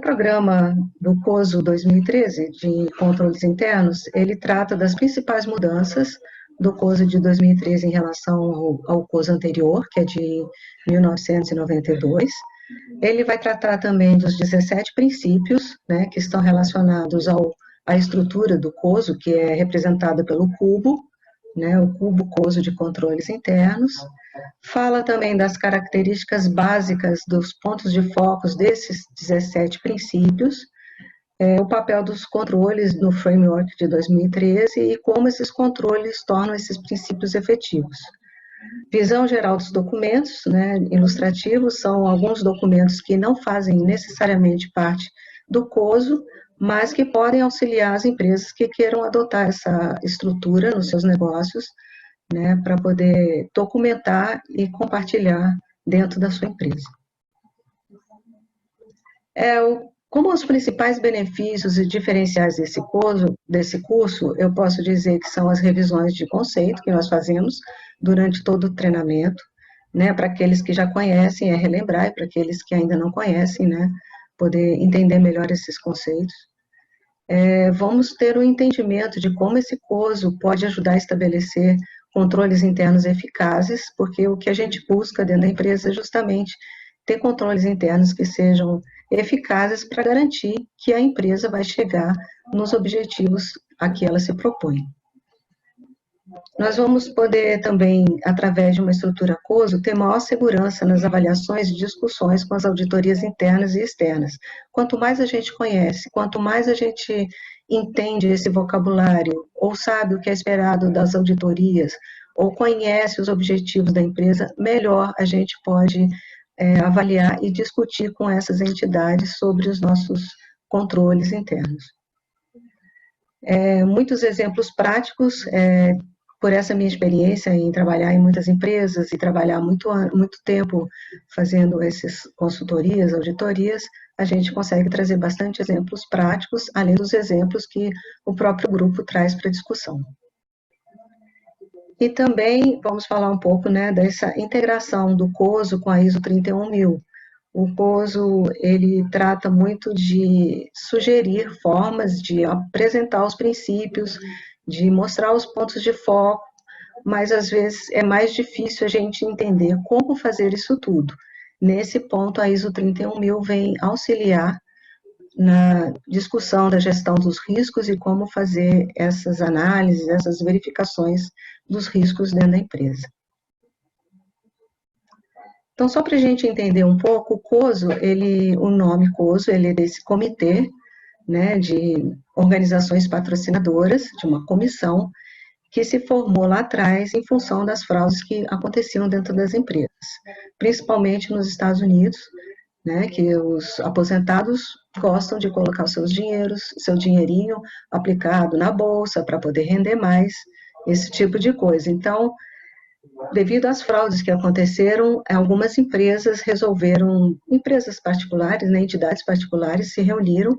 programa do COSO 2013, de controles internos, ele trata das principais mudanças do COSO de 2013 em relação ao COSO anterior, que é de 1992. Ele vai tratar também dos 17 princípios, né, que estão relacionados à estrutura do COSO, que é representada pelo cubo, né, o cubo COSO de controles internos. Fala também das características básicas dos pontos de foco desses 17 princípios, o papel dos controles no framework de 2013 e como esses controles tornam esses princípios efetivos. Visão geral dos documentos, né, ilustrativos, são alguns documentos que não fazem necessariamente parte do COSO, mas que podem auxiliar as empresas que queiram adotar essa estrutura nos seus negócios, né, para poder documentar e compartilhar dentro da sua empresa. Como os principais benefícios e diferenciais desse curso, eu posso dizer que são as revisões de conceito que nós fazemos durante todo o treinamento, né, para aqueles que já conhecem, relembrar, e para aqueles que ainda não conhecem, né, poder entender melhor esses conceitos. Vamos ter um entendimento de como esse COSO pode ajudar a estabelecer controles internos eficazes, porque o que a gente busca dentro da empresa é justamente ter controles internos que sejam eficazes para garantir que a empresa vai chegar nos objetivos a que ela se propõe. Nós vamos poder também, através de uma estrutura COSO, ter maior segurança nas avaliações e discussões com as auditorias internas e externas. Quanto mais a gente conhece, quanto mais a gente entende esse vocabulário, ou sabe o que é esperado das auditorias, ou conhece os objetivos da empresa, melhor a gente pode avaliar e discutir com essas entidades sobre os nossos controles internos. Muitos exemplos práticos, por essa minha experiência em trabalhar em muitas empresas e trabalhar muito tempo fazendo essas consultorias, auditorias, a gente consegue trazer bastante exemplos práticos, além dos exemplos que o próprio grupo traz para discussão. E também vamos falar um pouco, né, dessa integração do COSO com a ISO 31000. O COSO, ele trata muito de sugerir formas de apresentar os princípios, de mostrar os pontos de foco, mas às vezes é mais difícil a gente entender como fazer isso tudo. Nesse ponto, a ISO 31000 vem auxiliar na discussão da gestão dos riscos e como fazer essas análises, essas verificações dos riscos dentro da empresa. Então, só para a gente entender um pouco, o COSO, o nome COSO, ele é desse comitê, né, de organizações patrocinadoras, de uma comissão, que se formou lá atrás em função das fraudes que aconteciam dentro das empresas, principalmente nos Estados Unidos, né, que os aposentados gostam de colocar seus dinheiros, seu dinheirinho aplicado na bolsa para poder render mais, esse tipo de coisa. Então, devido às fraudes que aconteceram, algumas empresas empresas particulares, né, entidades particulares se reuniram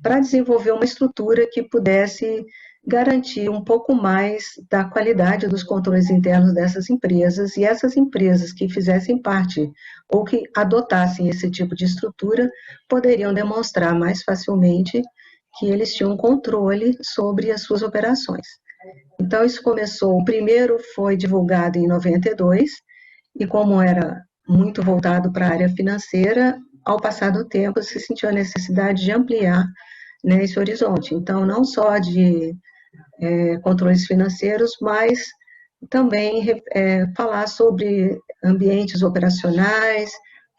para desenvolver uma estrutura que pudesse garantir um pouco mais da qualidade dos controles internos dessas empresas, e essas empresas que fizessem parte ou que adotassem esse tipo de estrutura poderiam demonstrar mais facilmente que eles tinham controle sobre as suas operações. Então, isso começou, o primeiro foi divulgado em 92, e como era muito voltado para a área financeira, ao passar do tempo se sentiu a necessidade de ampliar, né, esse horizonte. Então, não só de controles financeiros, mas também falar sobre ambientes operacionais,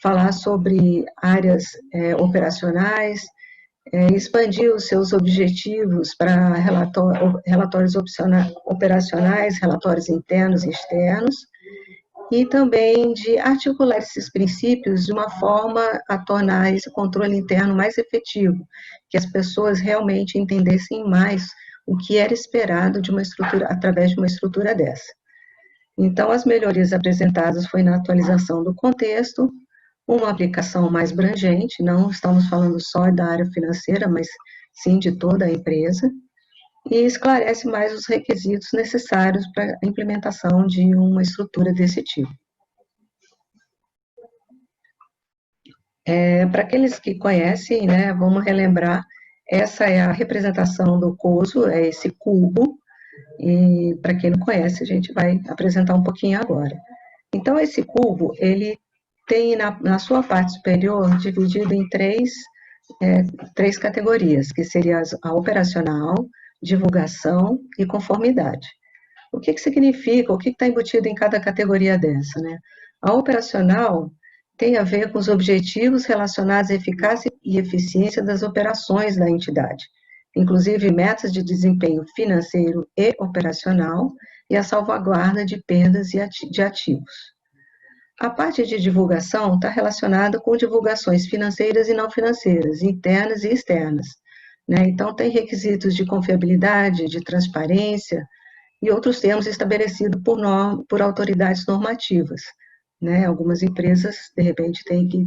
falar sobre áreas operacionais, expandir os seus objetivos para relatórios operacionais, relatórios internos e externos, e também de articular esses princípios de uma forma a tornar esse controle interno mais efetivo, que as pessoas realmente entendessem mais o que era esperado de uma estrutura, através de uma estrutura dessa. Então, as melhorias apresentadas foi na atualização do contexto, uma aplicação mais abrangente, não estamos falando só da área financeira, mas sim de toda a empresa, e esclarece mais os requisitos necessários para a implementação de uma estrutura desse tipo. Para aqueles que conhecem, né, vamos relembrar, essa é a representação do COSO, é esse cubo, e para quem não conhece, a gente vai apresentar um pouquinho agora. Então, esse cubo, ele tem na sua parte superior dividido em três categorias, que seria a operacional, divulgação e conformidade. O que significa, o que está embutido em cada categoria dessa, né? A operacional tem a ver com os objetivos relacionados à eficácia e eficiência das operações da entidade, inclusive metas de desempenho financeiro e operacional e a salvaguarda de perdas de ativos. A parte de divulgação está relacionada com divulgações financeiras e não financeiras, internas e externas, né? Então, tem requisitos de confiabilidade, de transparência, e outros termos estabelecidos por autoridades normativas, né? Algumas empresas, de repente, têm que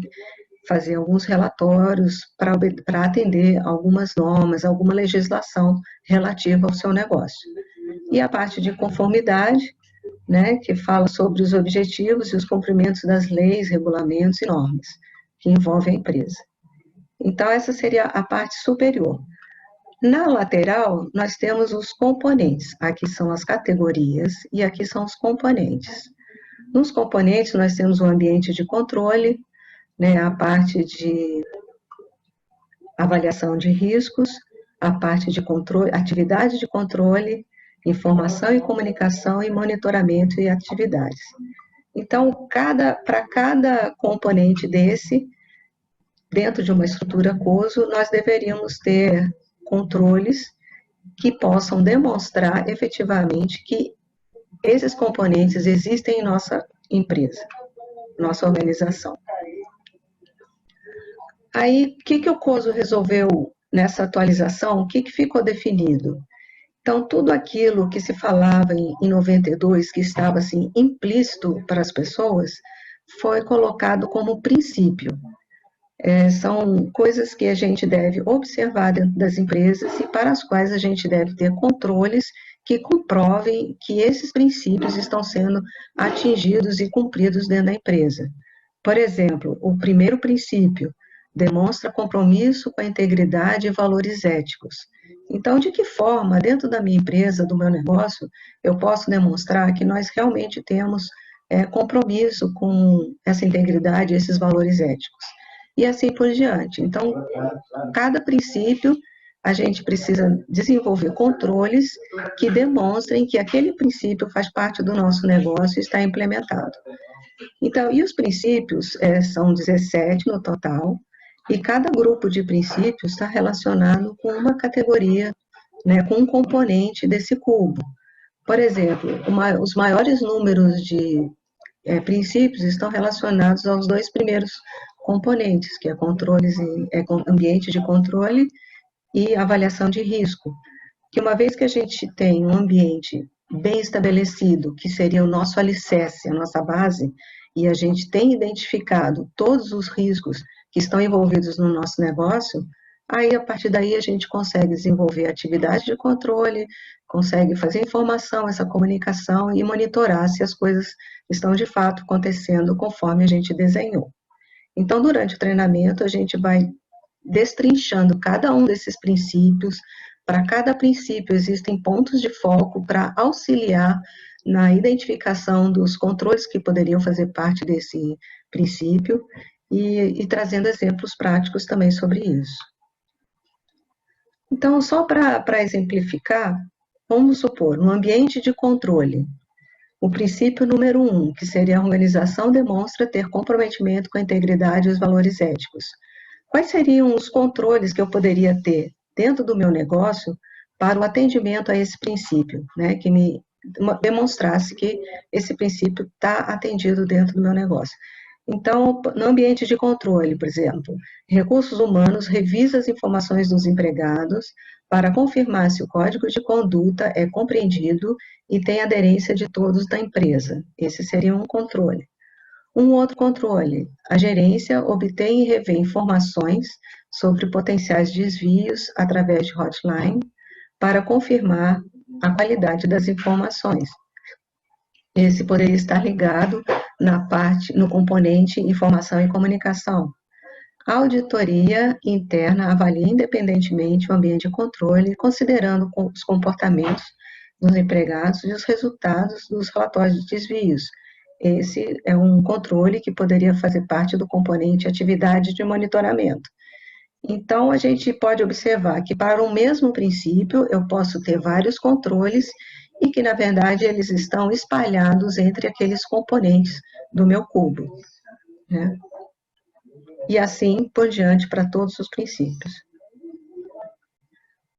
fazer alguns relatórios para atender algumas normas, alguma legislação relativa ao seu negócio. E a parte de conformidade, né, que fala sobre os objetivos e os cumprimentos das leis, regulamentos e normas que envolvem a empresa. Então, essa seria a parte superior. Na lateral, nós temos os componentes. Aqui são as categorias e aqui são os componentes. Nos componentes, nós temos o ambiente de controle, né, a parte de avaliação de riscos, a parte de controle, atividade de controle, informação e comunicação e monitoramento e atividades. Então, para cada componente desse, dentro de uma estrutura COSO, nós deveríamos ter controles que possam demonstrar efetivamente que esses componentes existem em nossa empresa, nossa organização. Aí, o que o COSO resolveu nessa atualização? O que ficou definido? Então, tudo aquilo que se falava em 92, que estava assim implícito para as pessoas, foi colocado como princípio. São coisas que a gente deve observar dentro das empresas e para as quais a gente deve ter controles que comprovem que esses princípios estão sendo atingidos e cumpridos dentro da empresa. Por exemplo, o primeiro princípio demonstra compromisso com a integridade e valores éticos. Então, de que forma, dentro da minha empresa, do meu negócio, eu posso demonstrar que nós realmente temos compromisso com essa integridade e esses valores éticos? E assim por diante. Então, cada princípio, a gente precisa desenvolver controles que demonstrem que aquele princípio faz parte do nosso negócio e está implementado. Então, e os princípios são 17 no total, e cada grupo de princípios está relacionado com uma categoria, né, com um componente desse cubo. Por exemplo, os maiores números de princípios estão relacionados aos dois primeiros componentes, que é ambiente de controle e avaliação de risco. Que uma vez que a gente tem um ambiente bem estabelecido, que seria o nosso alicerce, a nossa base, e a gente tem identificado todos os riscos que estão envolvidos no nosso negócio, aí a partir daí a gente consegue desenvolver atividade de controle, consegue fazer informação, essa comunicação e monitorar se as coisas estão de fato acontecendo conforme a gente desenhou. Então, durante o treinamento, a gente vai destrinchando cada um desses princípios. Para cada princípio, existem pontos de foco para auxiliar na identificação dos controles que poderiam fazer parte desse princípio e trazendo exemplos práticos também sobre isso. Então, só para exemplificar, vamos supor, no ambiente de controle, o princípio número 1, que seria a organização demonstra ter comprometimento com a integridade e os valores éticos. Quais seriam os controles que eu poderia ter dentro do meu negócio para o atendimento a esse princípio, né, que me demonstrasse que esse princípio está atendido dentro do meu negócio? Então, no ambiente de controle, por exemplo, recursos humanos revisa as informações dos empregados para confirmar se o código de conduta é compreendido e tem aderência de todos da empresa. Esse seria um controle. Um outro controle, a gerência obtém e revê informações sobre potenciais desvios através de hotline para confirmar a qualidade das informações. Esse poderia estar ligado no componente informação e comunicação. A auditoria interna avalia independentemente o ambiente de controle, considerando os comportamentos dos empregados e os resultados dos relatórios de desvios. Esse é um controle que poderia fazer parte do componente atividade de monitoramento. Então, a gente pode observar que para o mesmo princípio, eu posso ter vários controles e que, na verdade, eles estão espalhados entre aqueles componentes do meu cubo, né? E assim por diante para todos os princípios.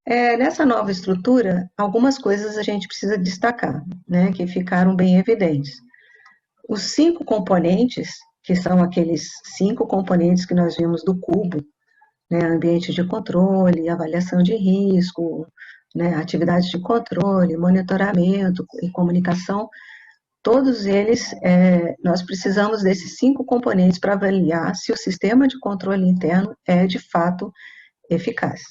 Nessa nova estrutura, algumas coisas a gente precisa destacar, né, que ficaram bem evidentes. Os 5 componentes, que são aqueles 5 componentes que nós vimos do cubo, né, ambiente de controle, avaliação de risco, né, atividades de controle, monitoramento e comunicação, todos eles, nós precisamos desses 5 componentes para avaliar se o sistema de controle interno é, de fato, eficaz.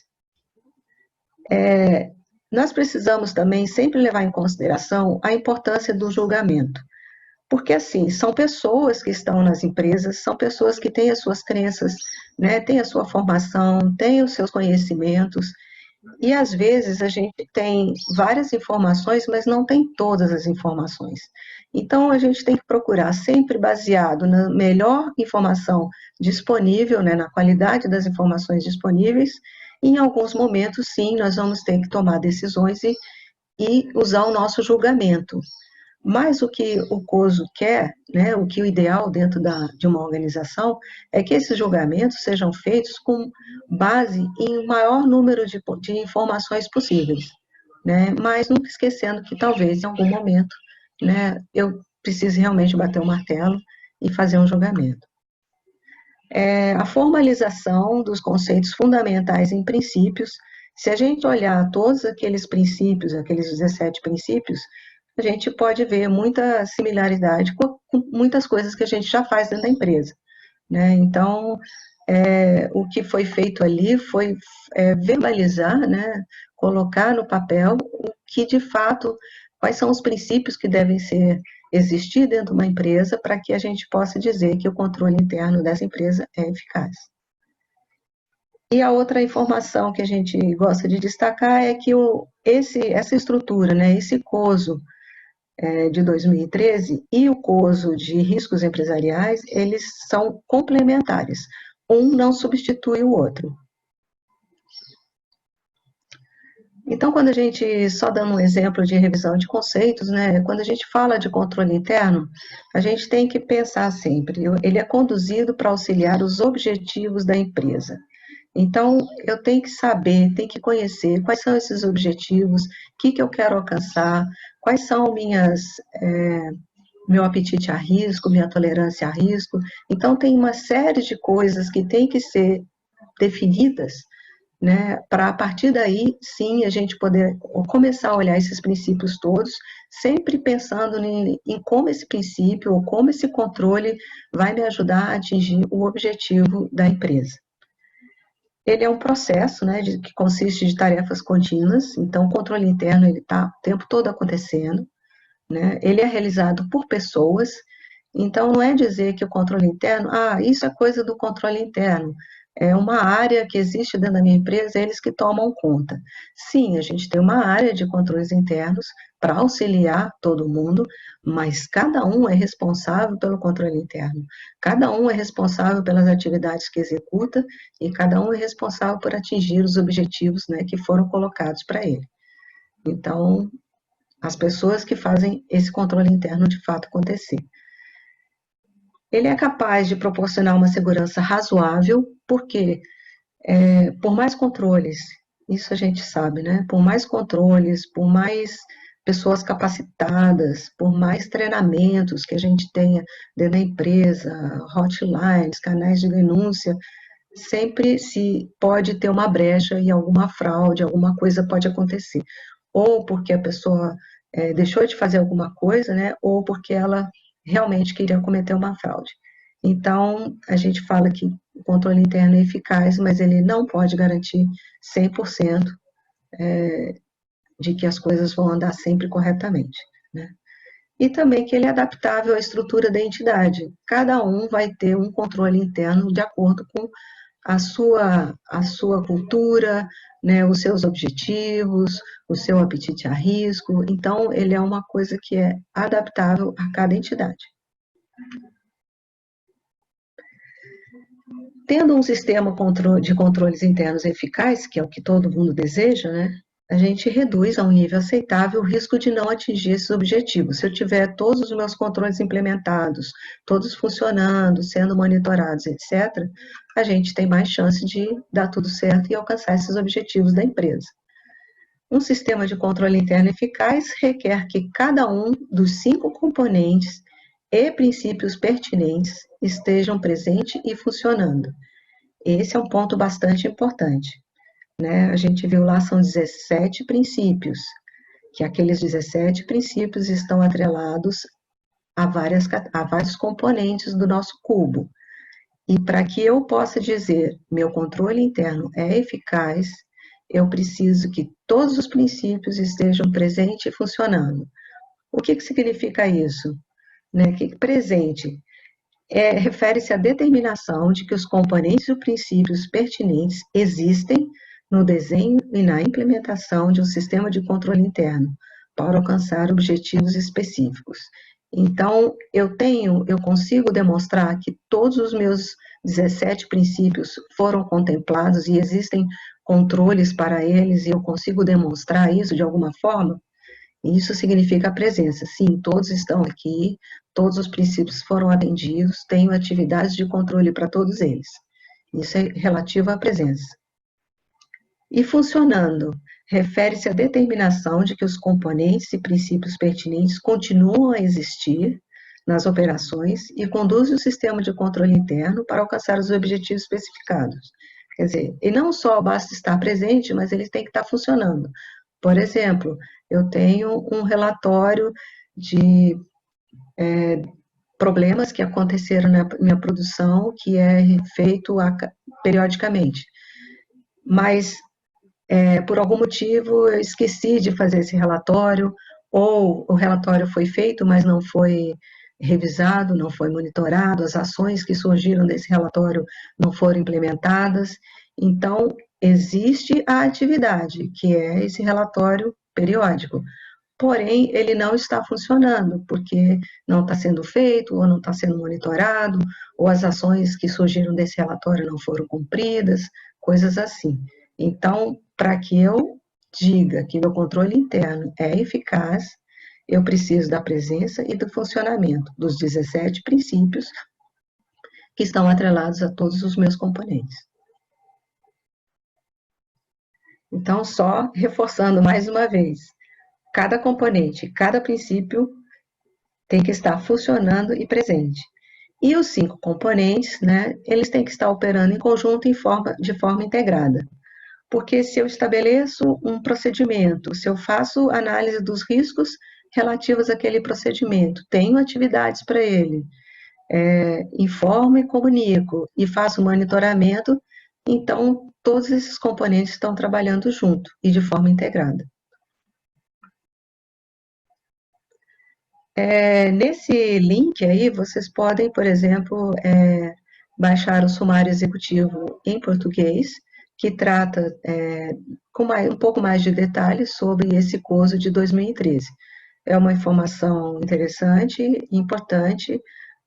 Nós precisamos também sempre levar em consideração a importância do julgamento, porque, assim, são pessoas que estão nas empresas, são pessoas que têm as suas crenças, né, têm a sua formação, têm os seus conhecimentos, e às vezes a gente tem várias informações, mas não tem todas as informações. Então, a gente tem que procurar sempre baseado na melhor informação disponível, né, na qualidade das informações disponíveis, e em alguns momentos, sim, nós vamos ter que tomar decisões e usar o nosso julgamento. Mas o que o COSO quer, né, o que o ideal dentro de uma organização, é que esses julgamentos sejam feitos com base em o maior número de informações possíveis, né, mas nunca esquecendo que talvez em algum momento, né, eu precise realmente bater o martelo e fazer um julgamento. A formalização dos conceitos fundamentais em princípios, se a gente olhar todos aqueles princípios, aqueles 17 princípios, a gente pode ver muita similaridade com muitas coisas que a gente já faz dentro da empresa, né? Então, o que foi feito ali foi verbalizar, né? Colocar no papel o que, de fato, quais são os princípios que devem existir dentro de uma empresa para que a gente possa dizer que o controle interno dessa empresa é eficaz. E a outra informação que a gente gosta de destacar é que essa estrutura, né, esse COSO, de 2013 e o COSO de riscos empresariais, eles são complementares. Um não substitui o outro. Então, quando a gente, só dando um exemplo de revisão de conceitos, né, quando a gente fala de controle interno, a gente tem que pensar sempre, ele é conduzido para auxiliar os objetivos da empresa. Então, eu tenho que saber, tenho que conhecer quais são esses objetivos, o que eu quero alcançar, quais são meu apetite a risco, minha tolerância a risco. Então, tem uma série de coisas que têm que ser definidas, né, para a partir daí, sim, a gente poder começar a olhar esses princípios todos, sempre pensando em como esse princípio ou como esse controle vai me ajudar a atingir o objetivo da empresa. Ele é um processo, né, que consiste de tarefas contínuas, então o controle interno ele está o tempo todo acontecendo, né, ele é realizado por pessoas, então não é dizer que o controle interno, isso é coisa do controle interno, é uma área que existe dentro da minha empresa, eles que tomam conta. Sim, a gente tem uma área de controles internos para auxiliar todo mundo, mas cada um é responsável pelo controle interno. Cada um é responsável pelas atividades que executa e cada um é responsável por atingir os objetivos, né, que foram colocados para ele. Então, as pessoas que fazem esse controle interno de fato acontecer. Ele é capaz de proporcionar uma segurança razoável, porque por mais controles, isso a gente sabe, né? Por mais controles, por mais pessoas capacitadas, por mais treinamentos que a gente tenha dentro da empresa, hotlines, canais de denúncia, sempre se pode ter uma brecha e alguma fraude, alguma coisa pode acontecer. Ou porque a pessoa deixou de fazer alguma coisa, né? Ou porque ela realmente queria cometer uma fraude. Então, a gente fala que o controle interno é eficaz, mas ele não pode garantir 100% de que as coisas vão andar sempre corretamente, né? E também que ele é adaptável à estrutura da entidade. Cada um vai ter um controle interno de acordo com a sua cultura, né, os seus objetivos, o seu apetite a risco. Então, ele é uma coisa que é adaptável a cada entidade. Tendo um sistema de controles internos eficaz, que é o que todo mundo deseja, né, a gente reduz a um nível aceitável o risco de não atingir esses objetivos. Se eu tiver todos os meus controles implementados, todos funcionando, sendo monitorados, etc., a gente tem mais chance de dar tudo certo e alcançar esses objetivos da empresa. Um sistema de controle interno eficaz requer que cada um dos 5 componentes e princípios pertinentes estejam presentes e funcionando. Esse é um ponto bastante importante, né? A gente viu lá, são 17 princípios, que aqueles 17 princípios estão atrelados a vários componentes do nosso cubo. E para que eu possa dizer meu controle interno é eficaz, eu preciso que todos os princípios estejam presentes e funcionando. O que significa isso? Né? Que presente refere-se à determinação de que os componentes e princípios pertinentes existem no desenho e na implementação de um sistema de controle interno para alcançar objetivos específicos. Então, eu consigo demonstrar que todos os meus 17 princípios foram contemplados e existem controles para eles e eu consigo demonstrar isso de alguma forma? Isso significa a presença. Sim, todos estão aqui, todos os princípios foram atendidos, tenho atividades de controle para todos eles. Isso é relativo à presença. E funcionando, refere-se à determinação de que os componentes e princípios pertinentes continuam a existir nas operações e conduzem o sistema de controle interno para alcançar os objetivos especificados. Quer dizer, e não só basta estar presente, mas ele tem que estar funcionando. Por exemplo, eu tenho um relatório de problemas que aconteceram na minha produção, que é feito periodicamente. Mas, por algum motivo, eu esqueci de fazer esse relatório, ou o relatório foi feito, mas não foi revisado, não foi monitorado, as ações que surgiram desse relatório não foram implementadas. Então, existe a atividade, que é esse relatório periódico. Porém, ele não está funcionando, porque não está sendo feito, ou não está sendo monitorado, ou as ações que surgiram desse relatório não foram cumpridas, coisas assim. Então, para que eu diga que meu controle interno é eficaz, eu preciso da presença e do funcionamento dos 17 princípios que estão atrelados a todos os meus componentes. Então, só reforçando mais uma vez, cada componente, cada princípio tem que estar funcionando e presente. E os 5 componentes, né, eles têm que estar operando em conjunto de forma integrada. Porque se eu estabeleço um procedimento, se eu faço análise dos riscos relativos àquele procedimento, tenho atividades para ele, informo e comunico, e faço monitoramento, então todos esses componentes estão trabalhando junto e de forma integrada. Nesse link aí, vocês podem, por exemplo, baixar o sumário executivo em português, que trata com um pouco mais de detalhes sobre esse COSO de 2013. É uma informação interessante e importante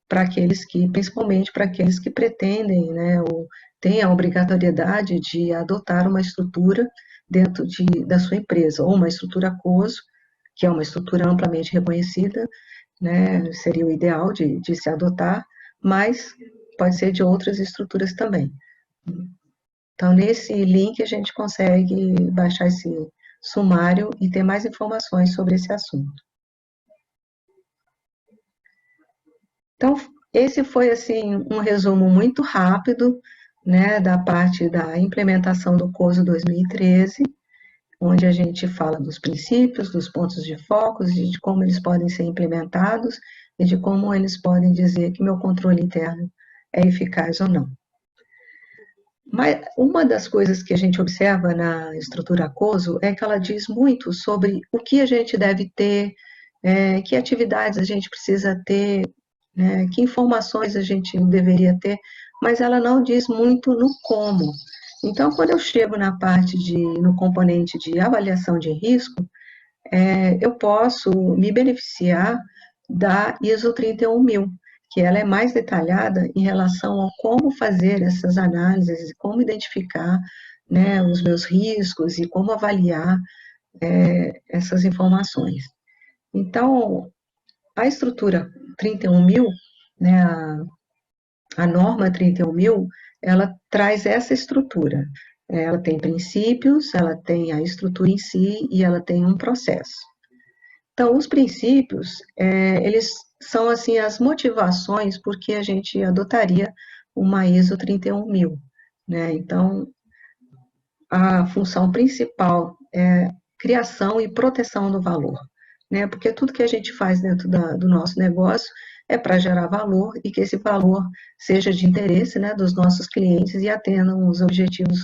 para aqueles que, principalmente para aqueles que pretendem, né, ou têm a obrigatoriedade de adotar uma estrutura dentro da sua empresa, ou uma estrutura COSO, que é uma estrutura amplamente reconhecida, né, seria o ideal de se adotar, mas pode ser de outras estruturas também. Então, nesse link, a gente consegue baixar esse sumário e ter mais informações sobre esse assunto. Então, esse foi, assim, um resumo muito rápido, né, da parte da implementação do COSO 2013, onde a gente fala dos princípios, dos pontos de foco, de como eles podem ser implementados e de como eles podem dizer que meu controle interno é eficaz ou não. Mas uma das coisas que a gente observa na estrutura COSO é que ela diz muito sobre o que a gente deve ter, que atividades a gente precisa ter, né, que informações a gente deveria ter mas ela não diz muito no como. Então, quando eu chego no componente de avaliação de risco, eu posso me beneficiar da ISO 31000, que ela é mais detalhada em relação a como fazer essas análises, como identificar, né, os meus riscos e como avaliar essas informações. Então, a estrutura 31000, né, a norma 31000, ela traz essa estrutura. Ela tem princípios, ela tem a estrutura em si e ela tem um processo. Então, os princípios, eles são, assim, as motivações por que a gente adotaria uma ISO 31000, né? Então, a função principal é criação e proteção do valor, né? Porque tudo que a gente faz dentro do nosso negócio é para gerar valor e que esse valor seja de interesse, né, dos nossos clientes e atendam os objetivos,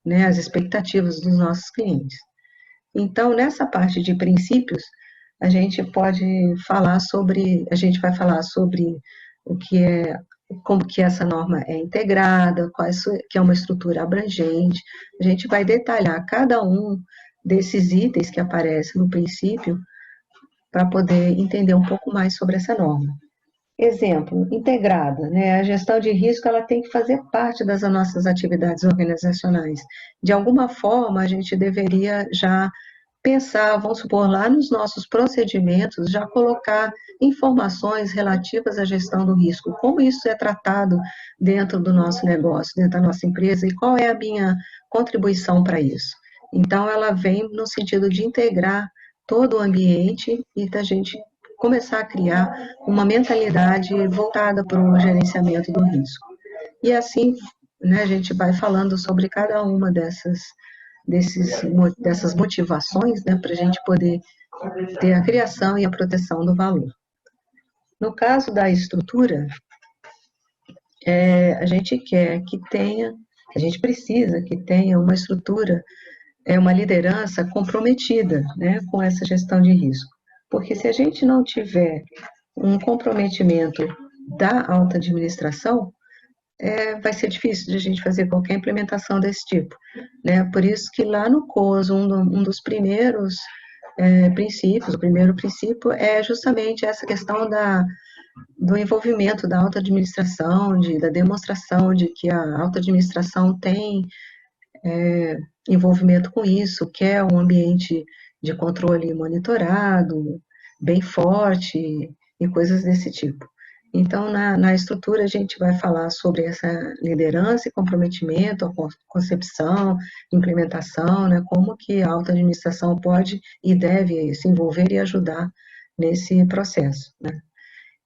né, as expectativas dos nossos clientes. Então, nessa parte de princípios, a gente vai falar sobre o que é, como que essa norma é integrada, que é uma estrutura abrangente. A gente vai detalhar cada um desses itens que aparecem no princípio para poder entender um pouco mais sobre essa norma. Exemplo, integrada, né? A gestão de risco ela tem que fazer parte das nossas atividades organizacionais. De alguma forma, a gente deveria já pensar, vamos supor, lá nos nossos procedimentos, já colocar informações relativas à gestão do risco, como isso é tratado dentro do nosso negócio, dentro da nossa empresa, e qual é a minha contribuição para isso. Então, ela vem no sentido de integrar todo o ambiente e da gente começar a criar uma mentalidade voltada para o gerenciamento do risco. E assim, né, a gente vai falando sobre cada uma dessas motivações, né, para a gente poder ter a criação e a proteção do valor. No caso da estrutura, a gente quer que tenha, a gente precisa que tenha uma estrutura, uma liderança comprometida, né, com essa gestão de risco. Porque se a gente não tiver um comprometimento da alta administração, vai ser difícil de a gente fazer qualquer implementação desse tipo, né? Por isso que lá no COSO, um dos primeiros princípios, o primeiro princípio é justamente essa questão do envolvimento da alta administração, da demonstração de que a alta administração tem envolvimento com isso, que é um ambiente de controle monitorado, bem forte, e coisas desse tipo. Então, na estrutura, a gente vai falar sobre essa liderança e comprometimento, a concepção, implementação, né, como que a alta administração pode e deve se envolver e ajudar nesse processo, né.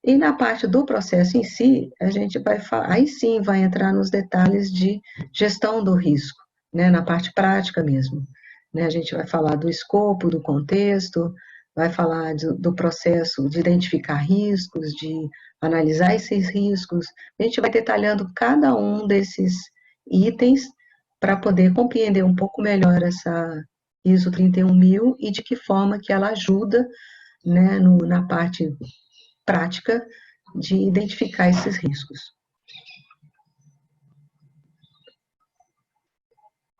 E na parte do processo em si, a gente aí sim vai entrar nos detalhes de gestão do risco, né, na parte prática mesmo. Né, a gente vai falar do escopo, do contexto, vai falar do processo de identificar riscos, de analisar esses riscos. A gente vai detalhando cada um desses itens para poder compreender um pouco melhor essa ISO 31000 e de que forma que ela ajuda, né, na parte prática de identificar esses riscos.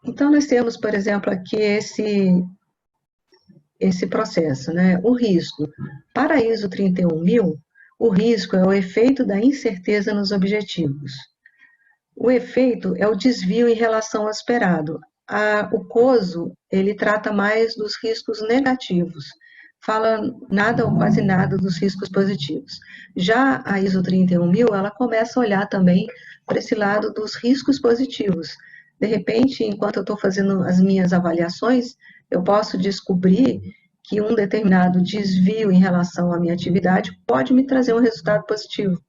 Então, nós temos, por exemplo, aqui esse processo, né? O risco. Para a ISO 31000, o risco é o efeito da incerteza nos objetivos. O efeito é o desvio em relação ao esperado. O COSO, ele trata mais dos riscos negativos, fala nada ou quase nada dos riscos positivos. Já a ISO 31000, ela começa a olhar também para esse lado dos riscos positivos. De repente, enquanto eu estou fazendo as minhas avaliações, eu posso descobrir que um determinado desvio em relação à minha atividade pode me trazer um resultado positivo.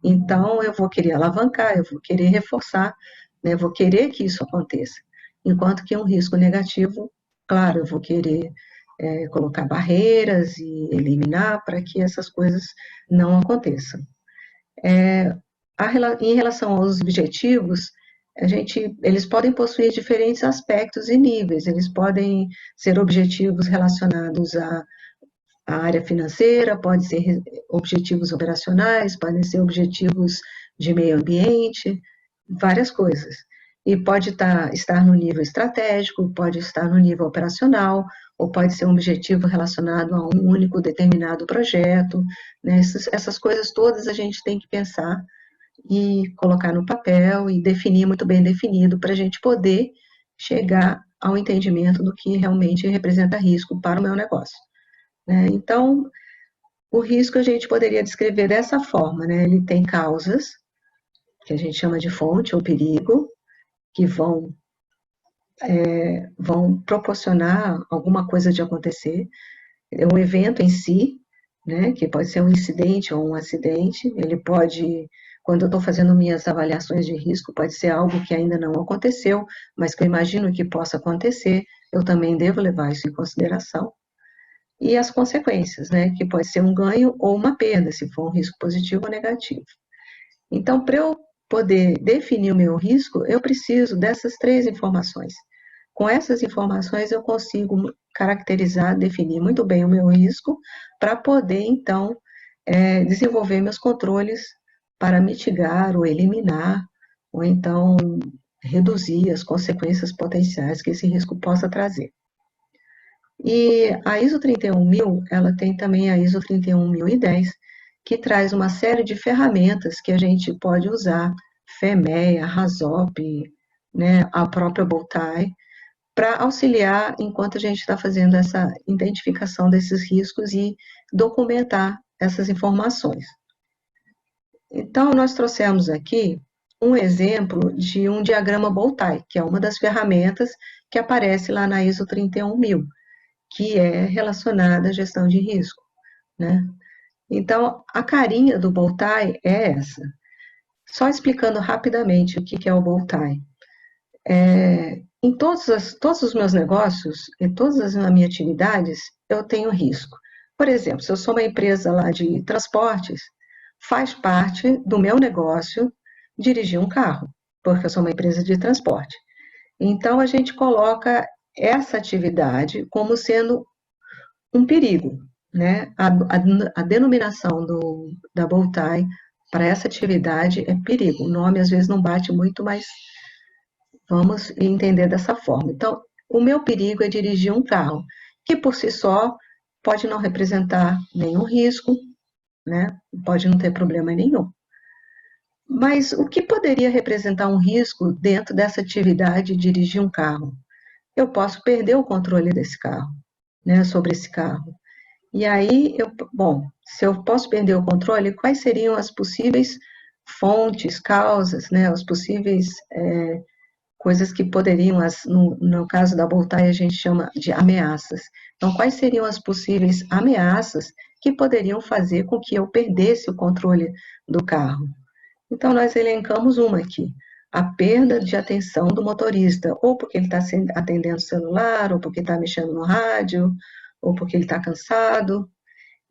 Então, eu vou querer alavancar, eu vou querer reforçar, né, vou querer que isso aconteça. Enquanto que um risco negativo, claro, eu vou querer colocar barreiras e eliminar para que essas coisas não aconteçam. Em relação aos objetivos, eles podem possuir diferentes aspectos e níveis, eles podem ser objetivos relacionados à área financeira, podem ser objetivos operacionais, podem ser objetivos de meio ambiente, várias coisas. E pode estar no nível estratégico, pode estar no nível operacional, ou pode ser um objetivo relacionado a um único determinado projeto, né? Essas coisas todas a gente tem que pensar e colocar no papel e definir muito bem definido para a gente poder chegar ao entendimento do que realmente representa risco para o meu negócio, né? Então, o risco a gente poderia descrever dessa forma, né? Ele tem causas, que a gente chama de fonte ou perigo, que vão proporcionar alguma coisa de acontecer. É um evento em si, né, que pode ser um incidente ou um acidente, ele pode, quando eu estou fazendo minhas avaliações de risco, pode ser algo que ainda não aconteceu, mas que eu imagino que possa acontecer, eu também devo levar isso em consideração. E as consequências, né, que pode ser um ganho ou uma perda, se for um risco positivo ou negativo. Então, para eu poder definir o meu risco, eu preciso dessas três informações. Com essas informações, eu consigo caracterizar, definir muito bem o meu risco, para poder, então, desenvolver meus controles para mitigar ou eliminar, ou então reduzir as consequências potenciais que esse risco possa trazer. E a ISO 31000, ela tem também a ISO 31010, que traz uma série de ferramentas que a gente pode usar, FEMEA, RASOP, né, a própria Bowtie, para auxiliar enquanto a gente está fazendo essa identificação desses riscos e documentar essas informações. Então, nós trouxemos aqui um exemplo de um diagrama Bowtie, que é uma das ferramentas que aparece lá na ISO 31000, que é relacionada à gestão de risco, né? Então, a carinha do Bowtie é essa. Só explicando rapidamente o que é o Bowtie. Em todos os meus negócios, em todas as minhas atividades, eu tenho risco. Por exemplo, se eu sou uma empresa lá de transportes, faz parte do meu negócio dirigir um carro, porque eu sou uma empresa de transporte. Então, a gente coloca essa atividade como sendo um perigo, né? A denominação da Bowtie para essa atividade é perigo. O nome às vezes não bate muito, mas vamos entender dessa forma. Então, o meu perigo é dirigir um carro, que por si só pode não representar nenhum risco, né? Pode não ter problema nenhum. Mas o que poderia representar um risco dentro dessa atividade de dirigir um carro? Eu posso perder o controle desse carro, né, sobre esse carro. E aí, se eu posso perder o controle, quais seriam as possíveis fontes, causas, né, as possíveis coisas que poderiam, no caso da Boltaia, a gente chama de ameaças. Então, quais seriam as possíveis ameaças que poderiam fazer com que eu perdesse o controle do carro? Então, nós elencamos uma aqui, a perda de atenção do motorista, ou porque ele está atendendo o celular, ou porque está mexendo no rádio, ou porque ele está cansado.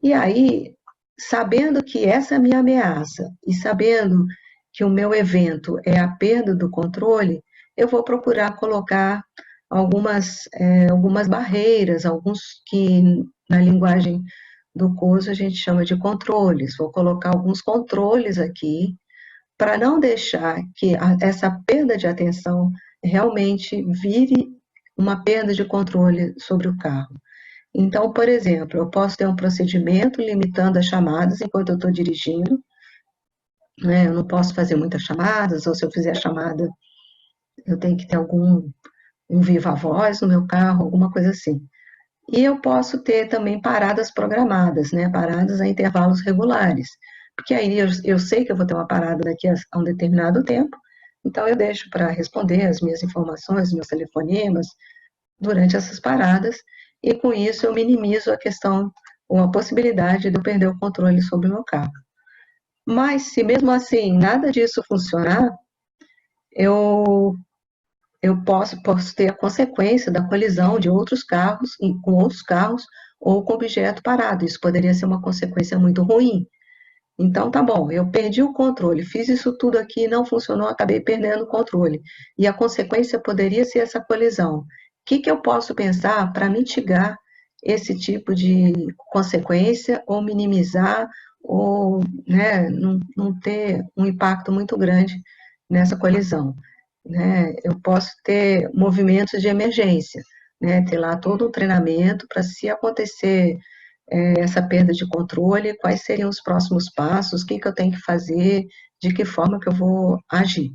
E aí, sabendo que essa é a minha ameaça, e sabendo que o meu evento é a perda do controle, eu vou procurar colocar algumas barreiras, alguns que na linguagem do curso a gente chama de controles. Vou colocar alguns controles aqui para não deixar que essa perda de atenção realmente vire uma perda de controle sobre o carro. Então, por exemplo, eu posso ter um procedimento limitando as chamadas enquanto eu estou dirigindo, né? Eu não posso fazer muitas chamadas, ou se eu fizer a chamada, eu tenho que ter um viva voz no meu carro, alguma coisa assim. E eu posso ter também paradas programadas, né? Paradas a intervalos regulares. Porque aí eu sei que eu vou ter uma parada daqui a um determinado tempo, então eu deixo para responder as minhas informações, meus telefonemas, durante essas paradas, e com isso eu minimizo a questão ou a possibilidade de eu perder o controle sobre o meu carro. Mas se mesmo assim nada disso funcionar, eu posso ter a consequência da colisão de outros carros com outros carros ou com objeto parado. Isso poderia ser uma consequência muito ruim. Então, tá bom, eu perdi o controle, fiz isso tudo aqui, não funcionou, acabei perdendo o controle. E a consequência poderia ser essa colisão. O que eu posso pensar para mitigar esse tipo de consequência ou minimizar ou, né, não ter um impacto muito grande nessa colisão, né? Eu posso ter movimentos de emergência, né? Ter lá todo um treinamento para se acontecer essa perda de controle, quais seriam os próximos passos, o que que eu tenho que fazer, de que forma que eu vou agir.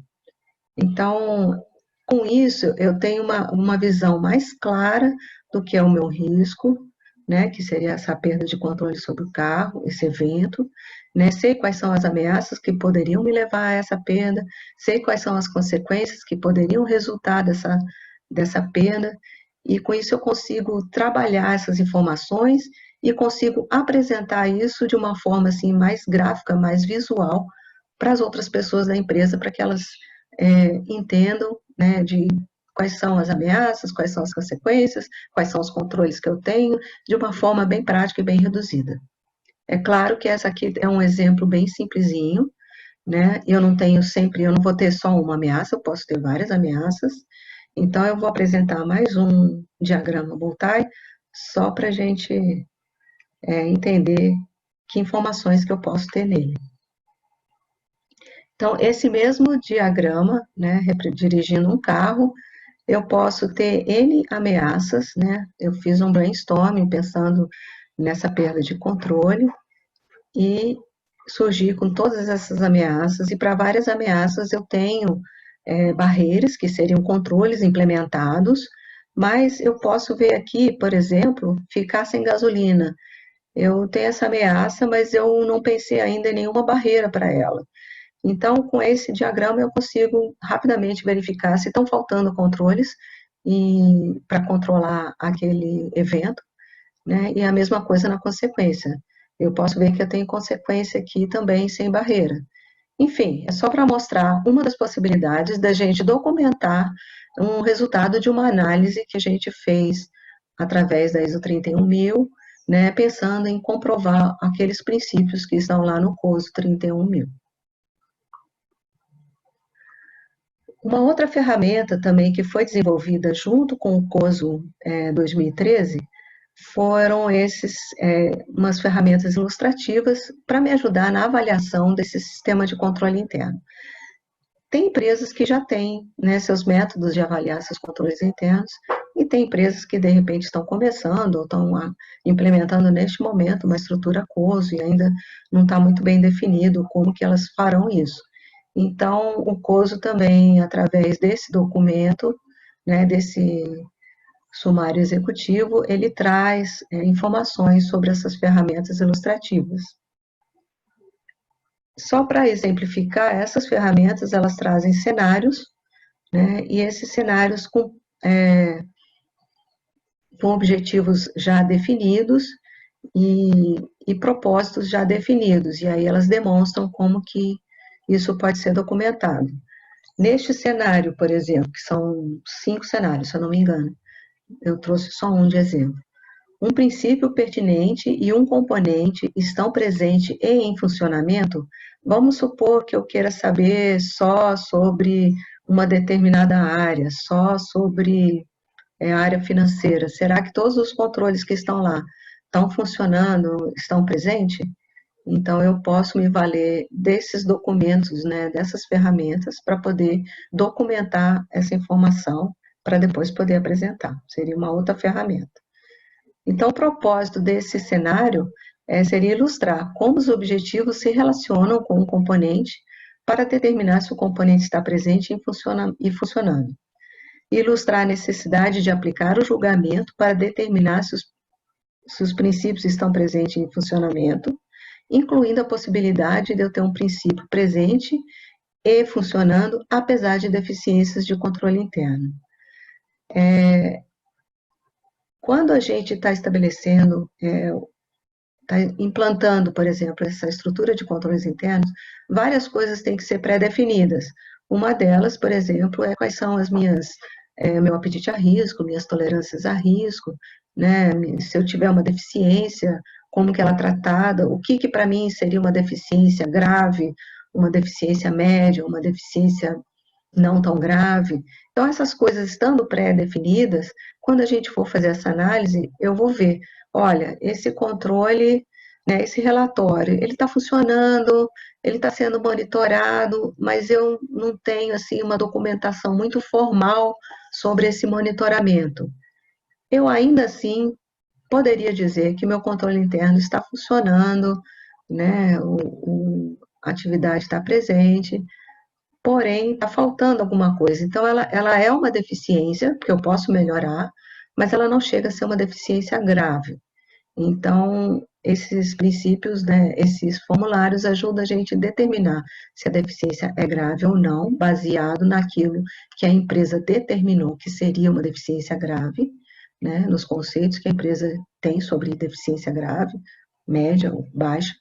Então, com isso, eu tenho uma visão mais clara do que é o meu risco, né, que seria essa perda de controle sobre o carro, esse evento, né, sei quais são as ameaças que poderiam me levar a essa perda, sei quais são as consequências que poderiam resultar dessa perda, e com isso eu consigo trabalhar essas informações e consigo apresentar isso de uma forma assim mais gráfica, mais visual para as outras pessoas da empresa, para que elas entendam, né, de quais são as ameaças, quais são as consequências, quais são os controles que eu tenho, de uma forma bem prática e bem reduzida. É claro que essa aqui é um exemplo bem simplesinho, né? Eu não vou ter só uma ameaça, eu posso ter várias ameaças. Então, eu vou apresentar mais um diagrama multi, só para a gente entender que informações que eu posso ter nele. Então, esse mesmo diagrama, né, dirigindo um carro, eu posso ter N ameaças, né? Eu fiz um brainstorming pensando nessa perda de controle e surgir com todas essas ameaças, e para várias ameaças eu tenho barreiras, que seriam controles implementados, mas eu posso ver aqui, por exemplo, ficar sem gasolina. Eu tenho essa ameaça, mas eu não pensei ainda em nenhuma barreira para ela. Então, com esse diagrama, eu consigo rapidamente verificar se estão faltando controles para controlar aquele evento, né? E a mesma coisa na consequência. Eu posso ver que eu tenho consequência aqui também sem barreira. Enfim, é só para mostrar uma das possibilidades da gente documentar um resultado de uma análise que a gente fez através da ISO 31000, né, pensando em comprovar aqueles princípios que estão lá no COSO 31000. Uma outra ferramenta também que foi desenvolvida junto com o COSO 2013 foram umas ferramentas ilustrativas para me ajudar na avaliação desse sistema de controle interno. Tem empresas que já têm, né, seus métodos de avaliar seus controles internos, e tem empresas que de repente estão começando ou estão implementando neste momento uma estrutura COSO e ainda não está muito bem definido como que elas farão isso. Então, o COSO também, através desse documento, né, desse sumário executivo, ele traz informações sobre essas ferramentas ilustrativas. Só para exemplificar, essas ferramentas, elas trazem cenários, né, e esses cenários com objetivos já definidos e propósitos já definidos, e aí elas demonstram como que isso pode ser documentado. Neste cenário, por exemplo, que são 5 cenários, se eu não me engano, eu trouxe só um de exemplo. Um princípio pertinente e um componente estão presentes e em funcionamento. Vamos supor que eu queira saber só sobre uma determinada área, só sobre a área financeira. Será que todos os controles que estão lá estão funcionando, estão presentes? Então, eu posso me valer desses documentos, né, dessas ferramentas, para poder documentar essa informação, para depois poder apresentar. Seria uma outra ferramenta. Então, o propósito desse cenário seria ilustrar como os objetivos se relacionam com o componente para determinar se o componente está presente e funcionando. Ilustrar a necessidade de aplicar o julgamento para determinar se os princípios estão presentes em funcionamento, incluindo a possibilidade de eu ter um princípio presente e funcionando, apesar de deficiências de controle interno. Quando a gente está estabelecendo, está implantando, por exemplo, essa estrutura de controles internos, várias coisas têm que ser pré-definidas. Uma delas, por exemplo, é quais são meu apetite a risco, minhas tolerâncias a risco, né? Se eu tiver uma deficiência, como que ela é tratada, o que para mim seria uma deficiência grave, uma deficiência média, uma deficiência não tão grave. Então, essas coisas estando pré-definidas, quando a gente for fazer essa análise, eu vou ver, olha, esse controle né, esse relatório, ele está funcionando, ele está sendo monitorado, mas eu não tenho, assim, uma documentação muito formal sobre esse monitoramento. Eu, ainda assim, poderia dizer que meu controle interno está funcionando, né, a atividade está presente, porém, está faltando alguma coisa. Então, ela é uma deficiência, que eu posso melhorar, mas ela não chega a ser uma deficiência grave. Então, esses princípios, né, esses formulários ajudam a gente a determinar se a deficiência é grave ou não, baseado naquilo que a empresa determinou que seria uma deficiência grave, né, nos conceitos que a empresa tem sobre deficiência grave, média ou baixa.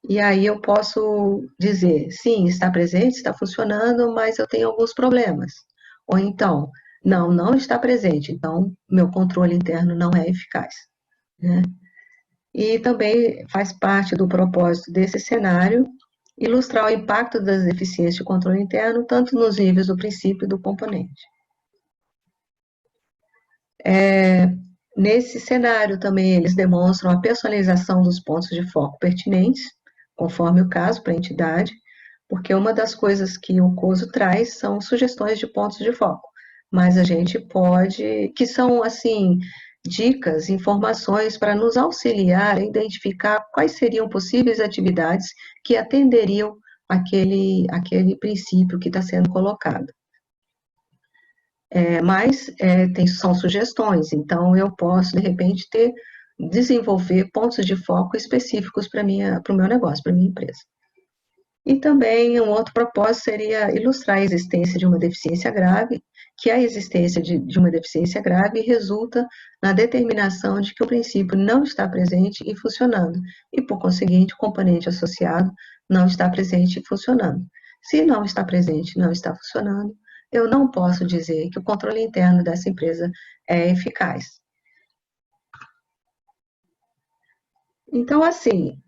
E aí eu posso dizer, sim, está presente, está funcionando, mas eu tenho alguns problemas. Ou então, não, não está presente, então meu controle interno não é eficaz, né? E também faz parte do propósito desse cenário ilustrar o impacto das deficiências de controle interno, tanto nos níveis do princípio e do componente. Nesse cenário também eles demonstram a personalização dos pontos de foco pertinentes, conforme o caso para a entidade, porque uma das coisas que o COSO traz são sugestões de pontos de foco, mas a gente pode, que são, assim, dicas, informações para nos auxiliar a identificar quais seriam possíveis atividades que atenderiam aquele princípio que está sendo colocado. São sugestões, então eu posso, de repente, desenvolver pontos de foco específicos para o meu negócio, para a minha empresa. E também um outro propósito seria ilustrar a existência de uma deficiência grave, que a existência de uma deficiência grave resulta na determinação de que o princípio não está presente e funcionando, e, por conseguinte, o componente associado não está presente e funcionando. Se não está presente e não está funcionando, eu não posso dizer que o controle interno dessa empresa é eficaz. Então, assim,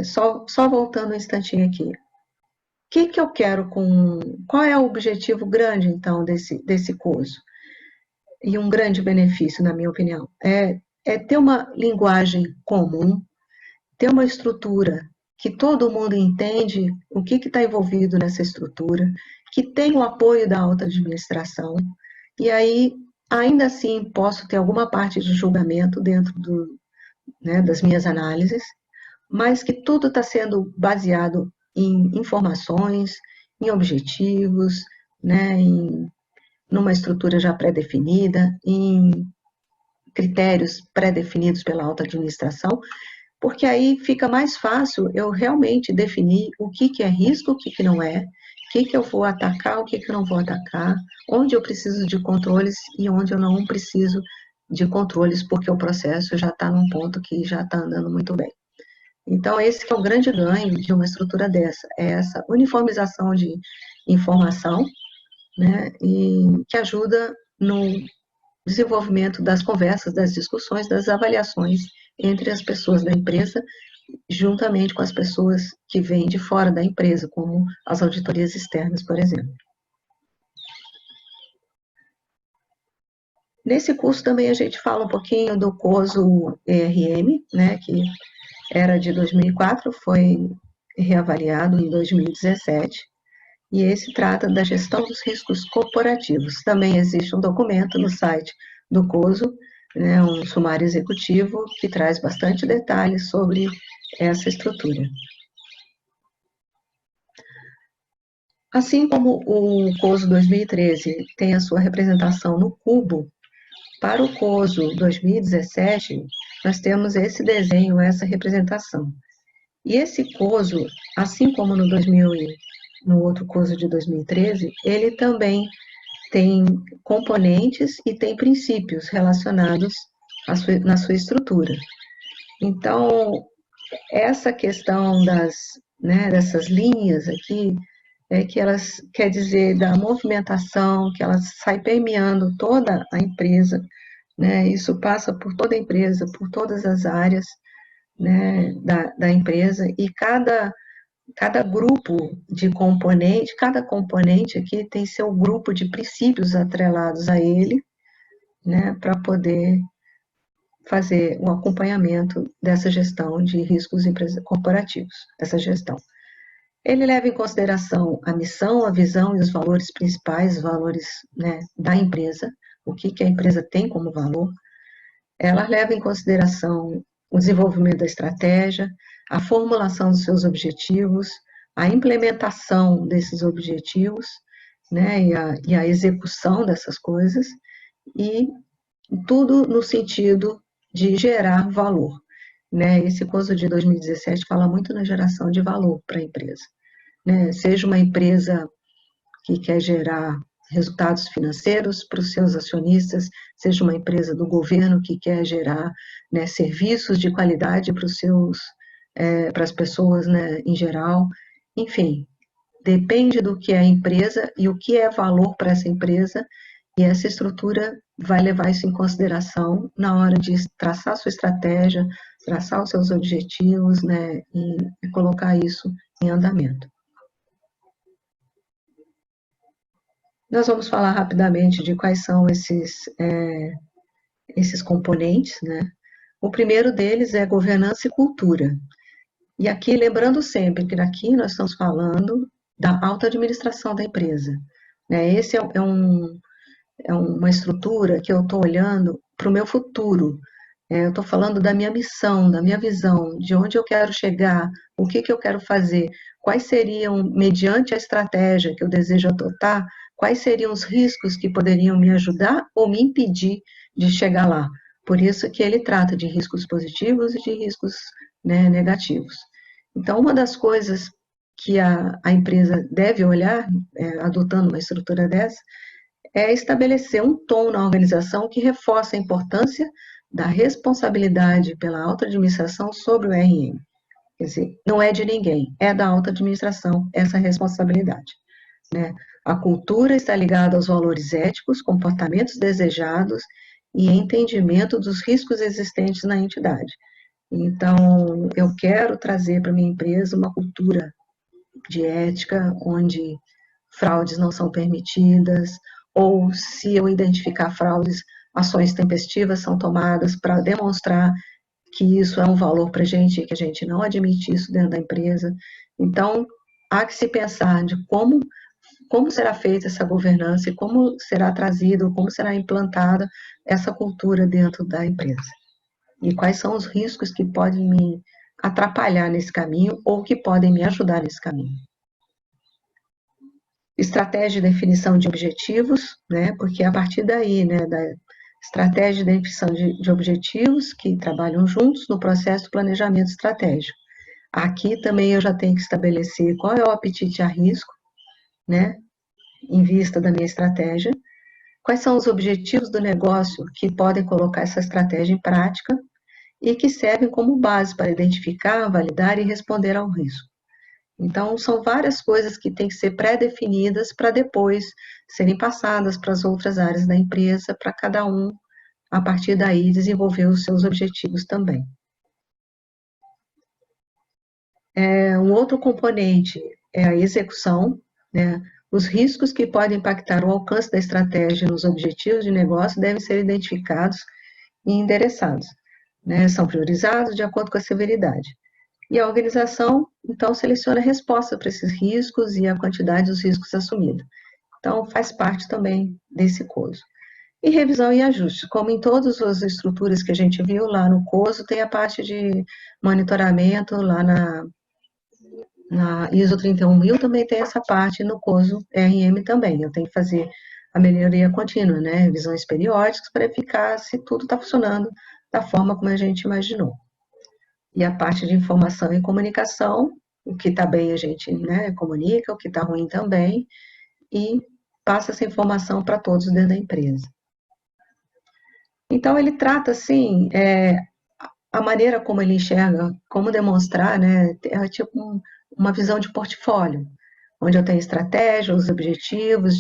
só voltando um instantinho aqui, que eu quero com. Qual é o objetivo grande, então, desse curso? E um grande benefício, na minha opinião, é ter uma linguagem comum, ter uma estrutura que todo mundo entende o que está envolvido nessa estrutura, que tem o apoio da alta administração, e aí, ainda assim, posso ter alguma parte de julgamento dentro né, das minhas análises, mas que tudo está sendo baseado em informações, em objetivos, né, numa estrutura já pré-definida, em critérios pré-definidos pela alta administração, porque aí fica mais fácil eu realmente definir o que é risco, o que não é, o que eu vou atacar, o que eu não vou atacar, onde eu preciso de controles e onde eu não preciso de controles, porque o processo já está num ponto que já está andando muito bem. Então, esse que é o grande ganho de uma estrutura dessa, é essa uniformização de informação, né, e que ajuda no desenvolvimento das conversas, das discussões, das avaliações entre as pessoas da empresa, juntamente com as pessoas que vêm de fora da empresa, como as auditorias externas, por exemplo. Nesse curso também a gente fala um pouquinho do COSO ERM, né, que era de 2004, foi reavaliado em 2017, e esse trata da gestão dos riscos corporativos. Também existe um documento no site do COSO, né, um sumário executivo, que traz bastante detalhes sobre essa estrutura. Assim como o COSO 2013 tem a sua representação no cubo, para o COSO 2017, nós temos esse desenho, essa representação. E esse COSO, assim como no outro COSO de 2013, ele também tem componentes e tem princípios relacionados na sua estrutura. Então, essa questão dessas linhas aqui, que elas quer dizer da movimentação, que elas saem permeando toda a empresa, né? Isso passa por toda a empresa, por todas as áreas, né, da empresa, e cada grupo de componente, cada componente aqui tem seu grupo de princípios atrelados a ele, né, para poder fazer o acompanhamento dessa gestão de riscos corporativos, essa gestão. Ele leva em consideração a missão, a visão e os valores principais, valores, né, da empresa, o que a empresa tem como valor. Ela leva em consideração o desenvolvimento da estratégia, a formulação dos seus objetivos, a implementação desses objetivos, né, e a execução dessas coisas, e tudo no sentido de gerar valor. Né? Esse curso de 2017 fala muito na geração de valor para a empresa. Né? Seja uma empresa que quer gerar resultados financeiros para os seus acionistas, seja uma empresa do governo que quer gerar, né, serviços de qualidade para os seus, para as pessoas, né, em geral. Enfim, depende do que é a empresa e o que é valor para essa empresa, e essa estrutura vai levar isso em consideração na hora de traçar sua estratégia, traçar os seus objetivos, né, e colocar isso em andamento. Nós vamos falar rapidamente de quais são esses componentes, né? O primeiro deles é governança e cultura. E aqui, lembrando sempre que aqui nós estamos falando da alta administração da empresa. Né? Esse é uma estrutura que eu estou olhando para o meu futuro. Eu estou falando da minha missão, da minha visão, de onde eu quero chegar, o que eu quero fazer, quais seriam, mediante a estratégia que eu desejo adotar, quais seriam os riscos que poderiam me ajudar ou me impedir de chegar lá. Por isso que ele trata de riscos positivos e de riscos, né, negativos. Então, uma das coisas que a empresa deve olhar, adotando uma estrutura dessa, é estabelecer um tom na organização que reforça a importância da responsabilidade pela alta administração sobre o RM. Quer dizer, não é de ninguém, é da alta administração essa responsabilidade. Né? A cultura está ligada aos valores éticos, comportamentos desejados e entendimento dos riscos existentes na entidade. Então, eu quero trazer para minha empresa uma cultura de ética, onde fraudes não são permitidas, ou se eu identificar fraudes, ações tempestivas são tomadas para demonstrar que isso é um valor para a gente, que a gente não admite isso dentro da empresa. Então, há que se pensar de como será feita essa governança e como será trazido, como será implantada essa cultura dentro da empresa. E quais são os riscos que podem me atrapalhar nesse caminho ou que podem me ajudar nesse caminho. Estratégia de definição de objetivos, né, porque a partir daí, né, da estratégia de definição de objetivos que trabalham juntos no processo de planejamento estratégico. Aqui também eu já tenho que estabelecer qual é o apetite a risco, né, em vista da minha estratégia, quais são os objetivos do negócio que podem colocar essa estratégia em prática e que servem como base para identificar, validar e responder ao risco. Então, são várias coisas que têm que ser pré-definidas para depois serem passadas para as outras áreas da empresa, para cada um, a partir daí, desenvolver os seus objetivos também. Um outro componente é a execução, né? Os riscos que podem impactar o alcance da estratégia nos objetivos de negócio devem ser identificados e endereçados, né? São priorizados de acordo com a severidade. E a organização, então, seleciona a resposta para esses riscos e a quantidade dos riscos assumidos. Então, faz parte também desse COSO. E revisão e ajuste. Como em todas as estruturas que a gente viu lá no COSO, tem a parte de monitoramento lá na ISO 31000, também tem essa parte no COSO RM também. Eu tenho que fazer a melhoria contínua, né? Revisões periódicas para verificar se tudo está funcionando da forma como a gente imaginou. E a parte de informação e comunicação, o que está bem a gente, né, comunica, o que está ruim também, e passa essa informação para todos dentro da empresa. Então, ele trata, assim, a maneira como ele enxerga, como demonstrar, né, é tipo uma visão de portfólio, onde eu tenho estratégia, os objetivos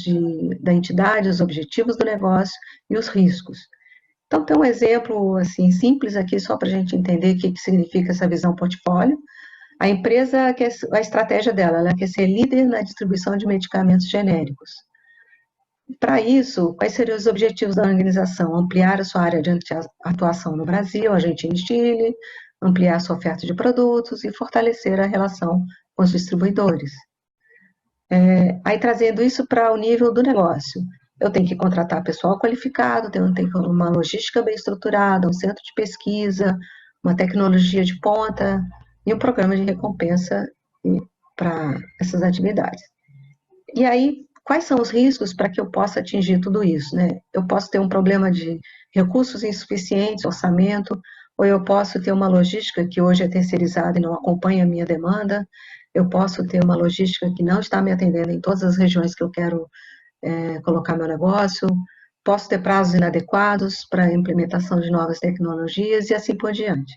da entidade, os objetivos do negócio e os riscos. Então, tem um exemplo assim, simples aqui, só para a gente entender o que significa essa visão portfólio. A empresa, a estratégia dela, ela quer ser líder na distribuição de medicamentos genéricos. Para isso, quais seriam os objetivos da organização? Ampliar a sua área de atuação no Brasil, Argentina e Chile, ampliar a sua oferta de produtos e fortalecer a relação com os distribuidores. Aí, trazendo isso para o nível do negócio, eu tenho que contratar pessoal qualificado, tenho que ter uma logística bem estruturada, um centro de pesquisa, uma tecnologia de ponta e um programa de recompensa para essas atividades. E aí, quais são os riscos para que eu possa atingir tudo isso, né? Eu posso ter um problema de recursos insuficientes, orçamento, ou eu posso ter uma logística que hoje é terceirizada e não acompanha a minha demanda, eu posso ter uma logística que não está me atendendo em todas as regiões que eu quero colocar meu negócio, posso ter prazos inadequados para a implementação de novas tecnologias e assim por diante.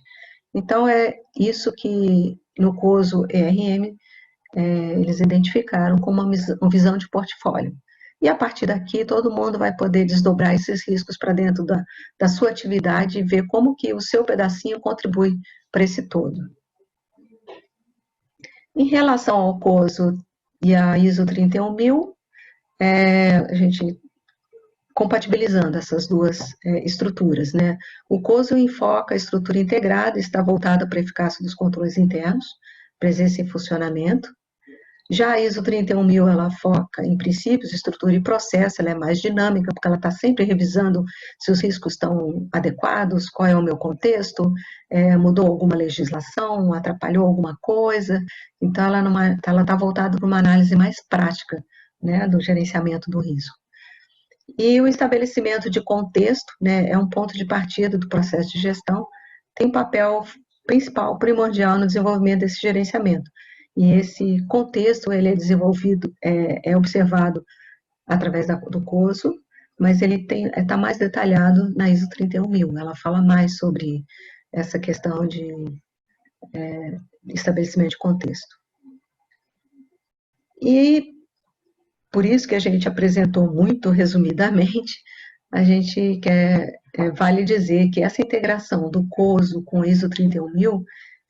Então, é isso que no COSO ERM eles identificaram como uma visão de portfólio. E a partir daqui, todo mundo vai poder desdobrar esses riscos para dentro da sua atividade e ver como que o seu pedacinho contribui para esse todo. Em relação ao COSO e a ISO 31000, a gente compatibilizando essas duas estruturas, né? O COSO enfoca a estrutura integrada, está voltada para a eficácia dos controles internos, presença e funcionamento. Já a ISO 31000, ela foca em princípios, estrutura e processo, ela é mais dinâmica, porque ela está sempre revisando se os riscos estão adequados, qual é o meu contexto, mudou alguma legislação, atrapalhou alguma coisa, então ela está voltada para uma análise mais prática, né, do gerenciamento do risco. E o estabelecimento de contexto, né, é um ponto de partida do processo de gestão, tem um papel principal, primordial no desenvolvimento desse gerenciamento. E esse contexto, ele é desenvolvido, é observado através do COSO, mas ele está mais detalhado na ISO 31000. Ela fala mais sobre essa questão de estabelecimento de contexto. E por isso que a gente apresentou muito resumidamente, a gente quer, vale dizer que essa integração do COSO com o ISO 31000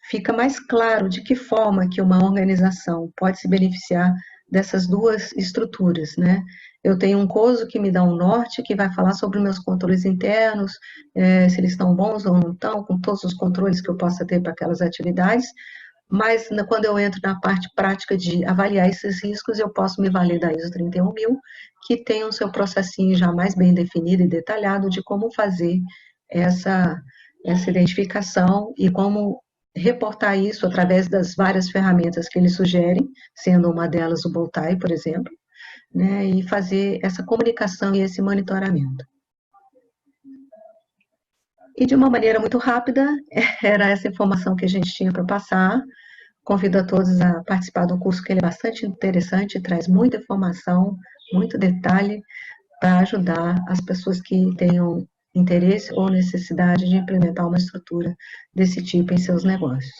fica mais claro de que forma que uma organização pode se beneficiar dessas duas estruturas, né? Eu tenho um COSO que me dá um norte, que vai falar sobre meus controles internos, se eles estão bons ou não estão, com todos os controles que eu possa ter para aquelas atividades, mas quando eu entro na parte prática de avaliar esses riscos, eu posso me valer da ISO 31000, que tem o seu processinho já mais bem definido e detalhado de como fazer essa identificação e como reportar isso através das várias ferramentas que eles sugerem, sendo uma delas o Bowtie, por exemplo, né, e fazer essa comunicação e esse monitoramento. E de uma maneira muito rápida, era essa informação que a gente tinha para passar. Convido a todos a participar do curso, que ele é bastante interessante, traz muita informação, muito detalhe, para ajudar as pessoas que tenham interesse ou necessidade de implementar uma estrutura desse tipo em seus negócios.